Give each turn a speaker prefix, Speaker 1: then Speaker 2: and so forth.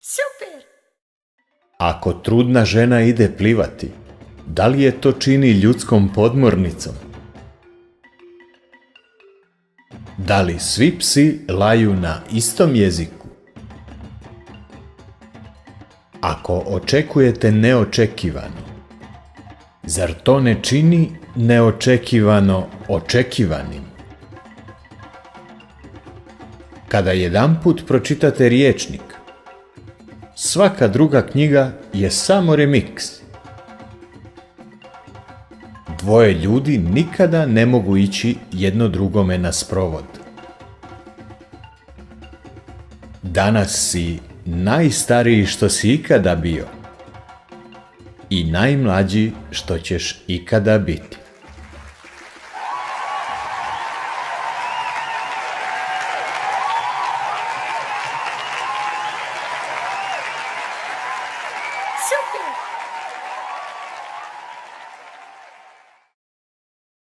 Speaker 1: Super!
Speaker 2: Ako trudna žena ide plivati, da li je to čini ljudskom podmornicom? Da li svi psi laju na istom jeziku? Ako očekujete neočekivano, zar to ne čini neočekivano očekivanim? Kada jedanput pročitate rječnik, svaka druga knjiga je samo remiks. Dvoje ljudi nikada ne mogu ići jedno drugome na sprovod. Danas si najstariji što si ikada bio i najmlađi što ćeš ikada biti.
Speaker 1: Super!